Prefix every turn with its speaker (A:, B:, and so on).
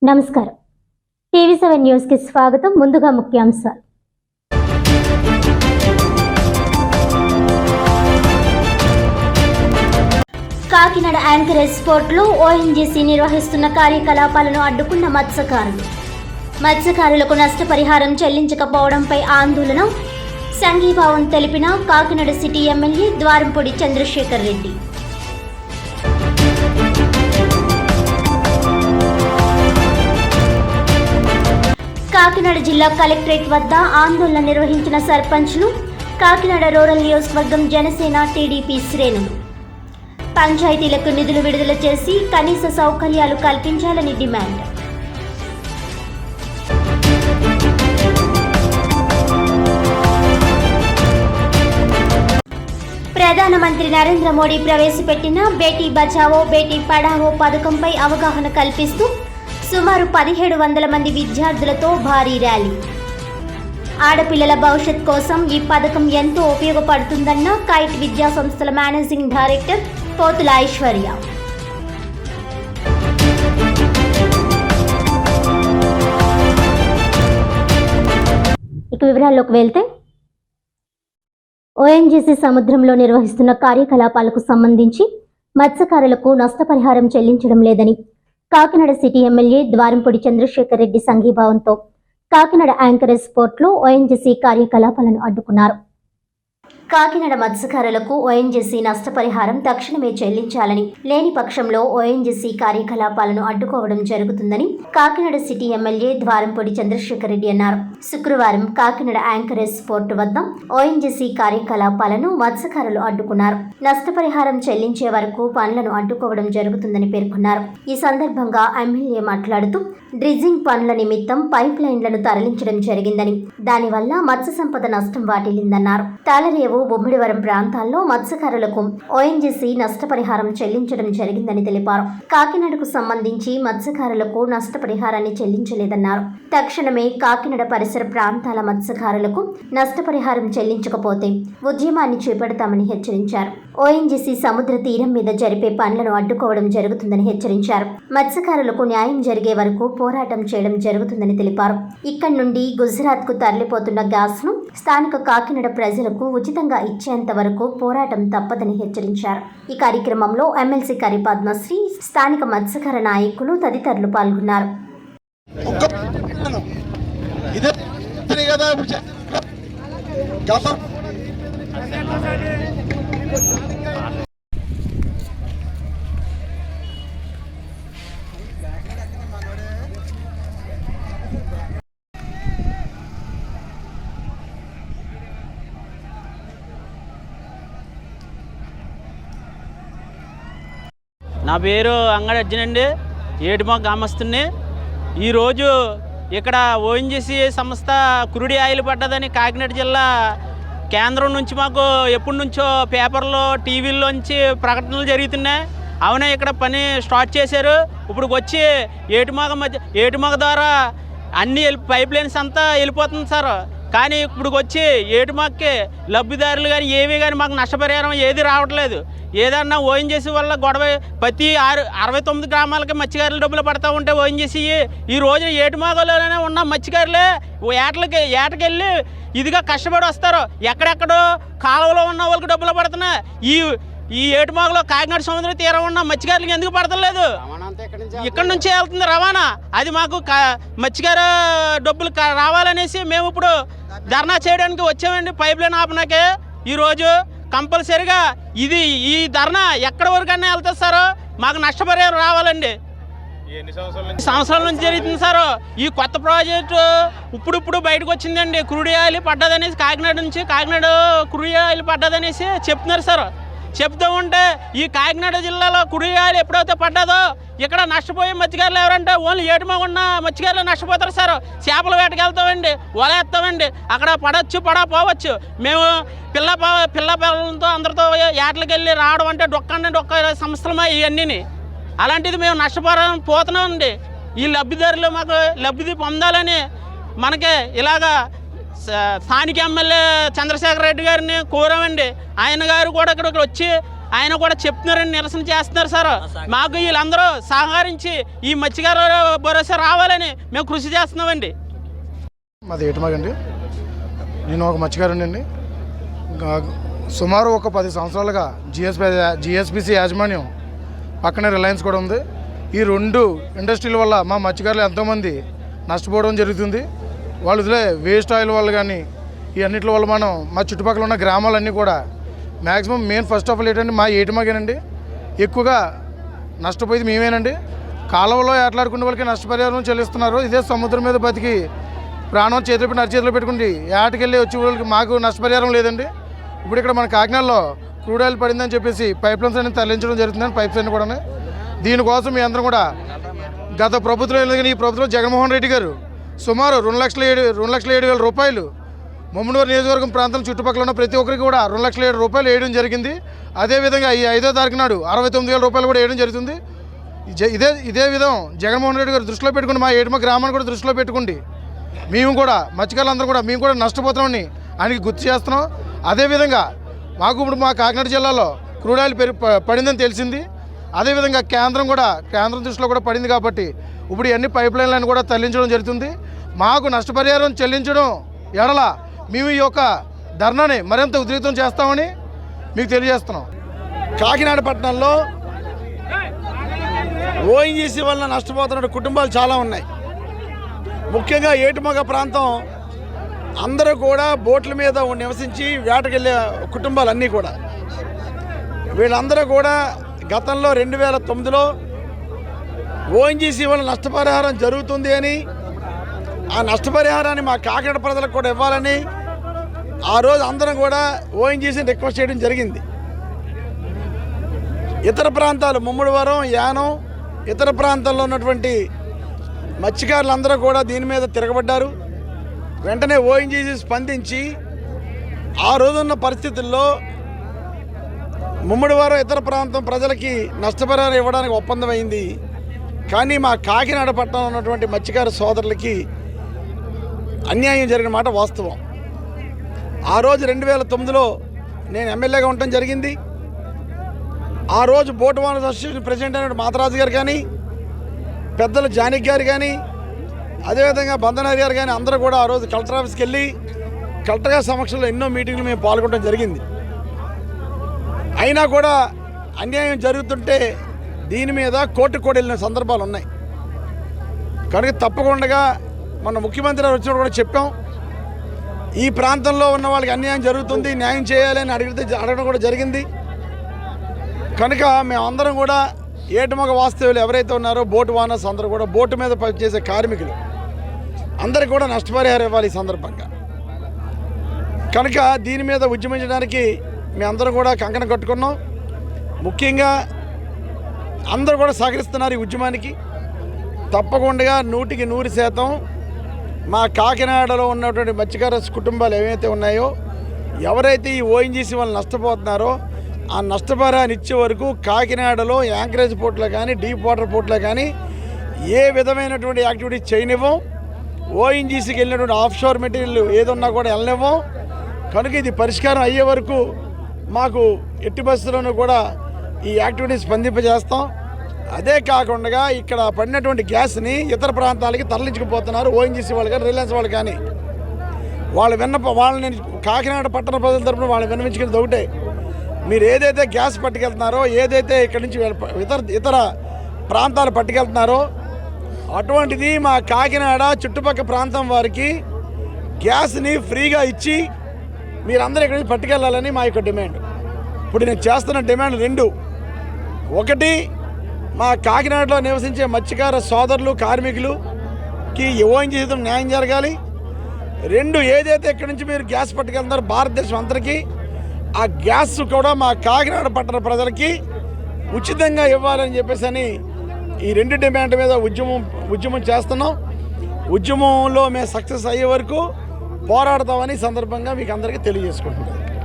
A: నమస్కారం. టీవీ7 న్యూస్ కి స్వాగతం. ముందుగా ముఖ్యాంశాలు. కాకినాడ యాంకరేజ్ పోర్టులో ఓఎన్జీసీ నిర్వహిస్తున్న కార్యకలాపాలను అడ్డుకున్న మత్స్యకారులకు నష్టపరిహారం చెల్లించకపోవడంపై ఆందోళన, సంఘీభావం తెలిపిన కాకినాడ సిటీ ఎమ్మెల్యే ద్వారంపూడి చంద్రశేఖర్ రెడ్డి. కాకినాడ జిల్లా కలెక్టరేట్ వద్ద ఆందోళన నిర్వహించిన సర్పంచ్లు, కాకినాడ రూరల్ నియోజకవర్గం జనసేన టీడీపీ శ్రేణులు. పంచాయతీలకు నిధులు విడుదల చేసి కనీస సౌకర్యాలు కల్పించాలని డిమాండ్. ప్రధానమంత్రి నరేంద్ర మోడీ ప్రవేశపెట్టిన బేటీ బచావో బేటీ పఢావో పథకంపై అవగాహన కల్పిస్తూ సుమారు 1700 మంది విద్యార్థులతో భారీ ర్యాలీ. ఆడపిల్లల భవిష్యత్ కోసం ఈ పథకం ఎంతో ఉపయోగపడుతుందన్న కైట్ విద్యా సంస్థల మేనేజింగ్ డైరెక్టర్ పోతుల ఐశ్వర్య. ఇక వివరాల్లోకి వెళ్తే, ఓఎన్జీసీ సముద్రంలో నిర్వహిస్తున్న కార్యకలాపాలకు సంబంధించి మత్స్యకారులకు నష్టపరిహారం చెల్లించడం లేదని కాకినాడ సిటీ ఎమ్మెల్యే ద్వారంపూడి చంద్రశేఖర్ రెడ్డి సంఘీభావంతో కాకినాడ యాంకరేజ్ పోర్టులో ఓఎన్జీసీ కార్యకలాపాలను అడ్డుకున్నారు. కాకినాడ మత్స్యకారులకు ఓఎన్జీసీ నష్టపరిహారం తక్షణమే చెల్లించాలని, లేని పక్షంలో ఓఎన్జీసీ కార్యకలాపాలను అడ్డుకోవడం జరుగుతుందని కాకినాడ సిటీ ఎమ్మెల్యే ద్వారంపూడి చంద్రశేఖర్ రెడ్డి అన్నారు. శుక్రవారం కాకినాడ యాంకరేజ్ పోర్టు వద్ద ఓఎన్జీసీ కార్యకలాపాలను మత్స్యకారులు అడ్డుకున్నారు. నష్టపరిహారం చెల్లించే వరకు పనులను అడ్డుకోవడం జరుగుతుందని పేర్కొన్నారు. ఈ సందర్భంగా ఎమ్మెల్యే మాట్లాడుతూ, డ్రిడ్జింగ్ పనుల నిమిత్తం పైప్ లైన్లను తరలించడం జరిగిందని, దానివల్ల మత్స్య సంపద నష్టం వాటిల్లిందన్నారు. తాళరేవు, బొమ్మిడివరం ప్రాంతాల్లో మత్స్యకారులకు ఓఎన్జీసీ నష్టపరిహారం చెల్లించడం జరిగిందని తెలిపారు. కాకినాడకు సంబంధించి మత్స్యకారులకు నష్టపరిహారాన్ని చెల్లించలేదన్నారు. తక్షణమే కాకినాడ పరిసర ప్రాంతాల మత్స్యకారులకు నష్టపరిహారం చెల్లించకపోతే ఉద్యమాన్ని చేపడతామని హెచ్చరించారు. ఓఎన్జీసీ సముద్ర తీరం మీద జరిపే పనులను అడ్డుకోవడం జరుగుతుందని హెచ్చరించారు. మత్స్యకారులకు న్యాయం జరిగే వరకు పోరాటం చేయడం జరుగుతుందని తెలిపారు. ఇక్కడి నుండి గుజరాత్కు తరలిపోతున్న గ్యాస్ను స్థానిక కాకినాడ ప్రజలకు ఉచితంగా ఇచ్చేంత వరకు పోరాటం తప్పదని హెచ్చరించారు. ఈ కార్యక్రమంలో ఎమ్మెల్సీ కరి పద్మశ్రీ, స్థానిక మత్స్యకార నాయకులు తదితరులు పాల్గొన్నారు.
B: నా పేరు అంగడి అర్జున్ అండి, ఏటిమా గ్రామస్తుని. ఈరోజు ఇక్కడ ఓఎన్జీసీ సంస్థ క్రూడ్ ఆయిల్ పడ్డదని కాకినాడ జిల్లా కేంద్రం నుంచి మాకు ఎప్పటి నుంచో పేపర్లో, టీవీల్లోంచి ప్రకటనలు జరుగుతున్నాయి. అవునే ఇక్కడ పని స్టార్ట్ చేశారు. ఇప్పుడు వచ్చి ఏటిమాగ ద్వారా అన్ని పైప్ లైన్స్ అంతా వెళ్ళిపోతుంది సార్. కానీ ఇప్పుడు వచ్చి ఏటిమాకి లబ్ధిదారులు కానీ ఏమీ కానీ మాకు నష్టపరిహారం ఏది రావట్లేదు. ఏదన్నా ఓఎన్జీసీ వల్ల గొడవ ప్రతి 69 గ్రామాలకి మత్స్యకారులు డబ్బులు పడతా ఉంటే ఓఎన్జీసీ ఈ రోజు ఏటిమాగలోనే ఉన్న మత్స్యకారులే ఏటకెళ్ళి ఇదిగా కష్టపడి వస్తారు. ఎక్కడెక్కడో కాలువలో ఉన్న వాళ్ళకి డబ్బులు పడుతున్నాయి. ఈ ఏటిమాగలో కాకినాడ సముద్ర తీరం ఉన్న మత్స్యకారులకి ఎందుకు పడతలేదు? ఇక్కడ నుంచి వెళ్తుంది రవాణా. అది మాకు మత్స్యకార డబ్బులు రావాలనేసి మేము ఇప్పుడు ధర్నా చేయడానికి వచ్చామండి. పైప్ లైన్ ఆపనాకే ఈరోజు కంపల్సరీగా ఈ ధర్నా ఎక్కడి వరకన్నా వెళ్తుంది సార్. మాకు నష్టపరిహారం రావాలండి. సంవత్సరాల నుంచి జరుగుతుంది సార్. ఈ కొత్త ప్రాజెక్టు ఇప్పుడు బయటకు వచ్చిందండి. క్రూడ్ ఆయిల్ పడ్డదనేసి కాకినాడ క్రూడ్ ఆయిల్ పడ్డదనేసి చెప్తున్నారు సార్. చెప్తూ ఉంటే ఈ కాకినాడ జిల్లాలో క్రూడ్ ఆయిల్ ఎప్పుడైతే పడ్డదో ఇక్కడ నష్టపోయే మత్స్యకారులు ఎవరంటే ఓన్లీ ఏటిమా ఉన్న మత్స్యకారులు నష్టపోతారు సార్. చేపల వేటకి వెళ్తామండి, వల వేస్తామండి. అక్కడ పోవచ్చు. మేము పిల్లలతో అందరితో ఏటలకు వెళ్ళి రావడం అంటే డొక్క సంస్థలమా ఇవన్నీ. అలాంటిది మేము పోతున్నామండి. ఈ లబ్ధిదారులు మాకు లబ్ధి పొందాలని మనకి ఇలాగా స్థానిక ఎమ్మెల్యే చంద్రశేఖర్ రెడ్డి గారిని కోరామండి. ఆయన గారు కూడా ఇక్కడికి వచ్చి ఆయన కూడా చెప్తున్నారని నిరసన చేస్తున్నారు సార్. మాకు వీళ్ళందరూ సహకరించి ఈ మత్స్యకార భరోసా రావాలని మేము కృషి చేస్తున్నామండి.
C: మాది ఏటమాగండి. నేను ఒక మత్స్యకారునండి. సుమారు ఒక 10 సంవత్సరాలుగా జిఎస్పిసి యాజమాన్యం పక్కనే రిలయన్స్ కూడా ఉంది. ఈ 2 ఇండస్ట్రీల వల్ల మా మత్స్యకారులు ఎంతోమంది నష్టపోవడం జరుగుతుంది. వాళ్ళు వదిలే వేస్ట్ ఆయిల్ వల్ల కానీ ఈ అన్నిటి వల్ల మనం మా చుట్టుపక్కల ఉన్న గ్రామాలన్నీ కూడా maximum main first of all ఏంటంటే మా ఏటమాగేనండి ఎక్కువగా నష్టపోయేది మేమేనండి. కాలువలో ఏట్లాడుకునే వాళ్ళకి నష్టపరిహారం చెల్లిస్తున్నారు. ఇదే సముద్రం మీద బతికి ప్రాణం చేతిలో పెట్టి అరచేతిలో పెట్టుకుంటే ఏటకెళ్ళి వచ్చే వాళ్ళకి మాకు నష్టపరిహారం లేదండి. ఇప్పుడు ఇక్కడ మన కాకినాడలో క్రూడ్ ఆయిల్ పడిందని చెప్పేసి పైప్ లైన్స్ అనేది తరలించడం జరుగుతుందండి. పైప్స్ అన్నీ కూడా దీనికోసం మీ అందరం కూడా గత ప్రభుత్వం కానీ ఈ ప్రభుత్వం జగన్మోహన్ రెడ్డి గారు సుమారు 2,07,000 రూపాయలు మమ్మనూరు నియోజకవర్గం ప్రాంతం చుట్టుపక్కల ఉన్న ప్రతి ఒక్కరికి కూడా 2,07,000 రూపాయలు వేయడం జరిగింది. అదేవిధంగా ఈ 5వ తారీఖు నాడు 69,000 రూపాయలు కూడా వేయడం జరుగుతుంది. ఇదే విధం జగన్మోహన్ రెడ్డి గారు దృష్టిలో పెట్టుకుని మా ఏటమ గ్రామాన్ని కూడా దృష్టిలో పెట్టుకుండి మేము కూడా మత్స్యకారులందరూ కూడా మేము కూడా నష్టపోతున్నామని ఆయనకి గుర్తు చేస్తున్నాం. అదేవిధంగా మాకు ఇప్పుడు మా కాకినాడ జిల్లాలో క్రూడ్ ఆయిల్ పడిందని తెలిసింది. అదేవిధంగా కేంద్రం దృష్టిలో కూడా పడింది కాబట్టి ఇప్పుడు అన్ని పైప్ లైన్లను కూడా తరలించడం జరుగుతుంది. మాకు నష్టపరిహారం చెల్లించడం ఎడల మేము ఈ యొక్క ధర్నాని మరింత ఉధృతం చేస్తామని మీకు తెలియజేస్తున్నాం.
D: కాకినాడ పట్టణంలో ఓఎన్జీసీ వల్ల నష్టపోతున్న కుటుంబాలు చాలా ఉన్నాయి. ముఖ్యంగా ఏటుమొగ ప్రాంతం అందరూ కూడా బోట్ల మీద నివసించి వేటకెళ్ళే కుటుంబాలన్నీ కూడా వీళ్ళందరూ కూడా గతంలో 2009లో ఓఎన్జీసీ వల్ల నష్టపరిహారం జరుగుతుంది అని ఆ నష్టపరిహారాన్ని మా కాకినాడ ప్రజలకు కూడా ఇవ్వాలని ఆ రోజు అందరం కూడా ఓఎన్జీసీని రిక్వెస్ట్ చేయడం జరిగింది. ఇతర ప్రాంతాలు ముమ్మడివరం, యానం, ఇతర ప్రాంతాల్లో ఉన్నటువంటి మత్స్యకారులందరూ కూడా దీని మీద తిరగబడ్డారు. వెంటనే ఓఎన్జీసీ స్పందించి ఆ రోజున్న పరిస్థితుల్లో ముమ్మడివారం ఇతర ప్రాంతం ప్రజలకి నష్టపరిహారం ఇవ్వడానికి ఒప్పందం అయింది. కానీ మా కాకినాడ పట్టణంలో ఉన్నటువంటి మత్స్యకార సోదరులకి అన్యాయం జరిగిన మాట వాస్తవం. ఆ రోజు 2009లో నేను ఎమ్మెల్యేగా ఉండటం జరిగింది. ఆ రోజు బోట్ ఓనర్స్ అసోసియేషన్ ప్రెసిడెంట్ అయిన మాతరాజు గారు కానీ, పెద్దలు జానకి గారు కానీ, అదేవిధంగా బంధనారి గారు కానీ అందరూ కూడా ఆ రోజు కలెక్టర్ ఆఫీస్కి వెళ్ళి కలెక్టర్ గారి సమక్షంలో ఎన్నో మీటింగ్లు మేము పాల్గొనడం జరిగింది. అయినా కూడా అన్యాయం జరుగుతుంటే దీని మీద కోర్టుకు కూడా వెళ్ళిన సందర్భాలు ఉన్నాయి. కనుక తప్పకుండా మన ముఖ్యమంత్రి వచ్చినప్పుడు కూడా చెప్పాం, ఈ ప్రాంతంలో ఉన్న వాళ్ళకి అన్యాయం జరుగుతుంది, న్యాయం చేయాలని అడగడం కూడా జరిగింది. కనుక మేమందరం కూడా ఏటుమొగ వాస్తవ్యులు ఎవరైతే ఉన్నారో బోటు ఓనర్స్ అందరూ కూడా బోటు మీద పనిచేసే కార్మికులు అందరికీ కూడా నష్టపరిహారం ఇవ్వాలి ఈ సందర్భంగా. కనుక దీని మీద ఉద్యమించడానికి మేమందరం కూడా కంకణం కట్టుకున్నాం. ముఖ్యంగా అందరూ కూడా సహకరిస్తున్నారు ఈ ఉద్యమానికి. తప్పకుండా 100% మా కాకినాడలో ఉన్నటువంటి మత్స్యకార కుటుంబాలు ఏవైతే ఉన్నాయో, ఎవరైతే ఈ ఓఎన్జీసీ వాళ్ళు నష్టపోతున్నారో ఆ నష్టపరిహారం ఇచ్చే వరకు కాకినాడలో యాంకరేజ్ పోర్ట్లో కానీ డీప్ వాటర్ పోర్ట్లో కానీ ఏ విధమైనటువంటి యాక్టివిటీ చేయనివ్వం. ఓఎన్జీసీకి వెళ్ళినటువంటి ఆఫ్షోర్ మెటీరియల్ ఏదన్నా కూడా వెళ్ళనివ్వం. కనుక ఇది పరిష్కారం అయ్యే వరకు మాకు ఎట్టి పరిస్థితుల్లోనూ కూడా ఈ యాక్టివిటీ స్పందింపజేస్తాం. అదే కాకుండా ఇక్కడ పడినటువంటి గ్యాస్ని ఇతర ప్రాంతాలకి తరలించుకుపోతున్నారు ఓఎన్జీసీ వాళ్ళు కానీ రిలయన్స్ వాళ్ళు కానీ. వాళ్ళని కాకినాడ పట్టణ ప్రజల తరపున వాళ్ళు విన్నవించుకునేది ఒకటే, మీరు ఏదైతే గ్యాస్ పట్టుకెళ్తున్నారో, ఏదైతే ఇక్కడ నుంచి ఇతర ప్రాంతాలు పట్టుకెళ్తున్నారో అటువంటిది మా కాకినాడ చుట్టుపక్కల ప్రాంతం వారికి గ్యాస్ని ఫ్రీగా ఇచ్చి మీరందరూ ఇక్కడ నుంచి పట్టుకెళ్ళాలని మా యొక్క డిమాండ్. ఇప్పుడు నేను చేస్తున్న డిమాండ్ 2. ఒకటి, మా కాకినాడలో నివసించే మత్స్యకార సోదరులు కార్మికులకి ఓఎన్జీసీ న్యాయం జరగాలి. 2, ఏదైతే ఇక్కడి నుంచి మీరు గ్యాస్ పట్టుకెళ్తున్నారో భారతదేశం అందరికీ ఆ గ్యాస్ కూడా మా కాకినాడ పట్టణ ప్రజలకి ఉచితంగా ఇవ్వాలని చెప్పేసి అని ఈ 2 డిమాండ్ మీద ఉద్యమం చేస్తున్నాం. ఉద్యమంలో మేము సక్సెస్ అయ్యే వరకు పోరాడతామని సందర్భంగా మీకు అందరికీ తెలియజేసుకుంటున్నాం.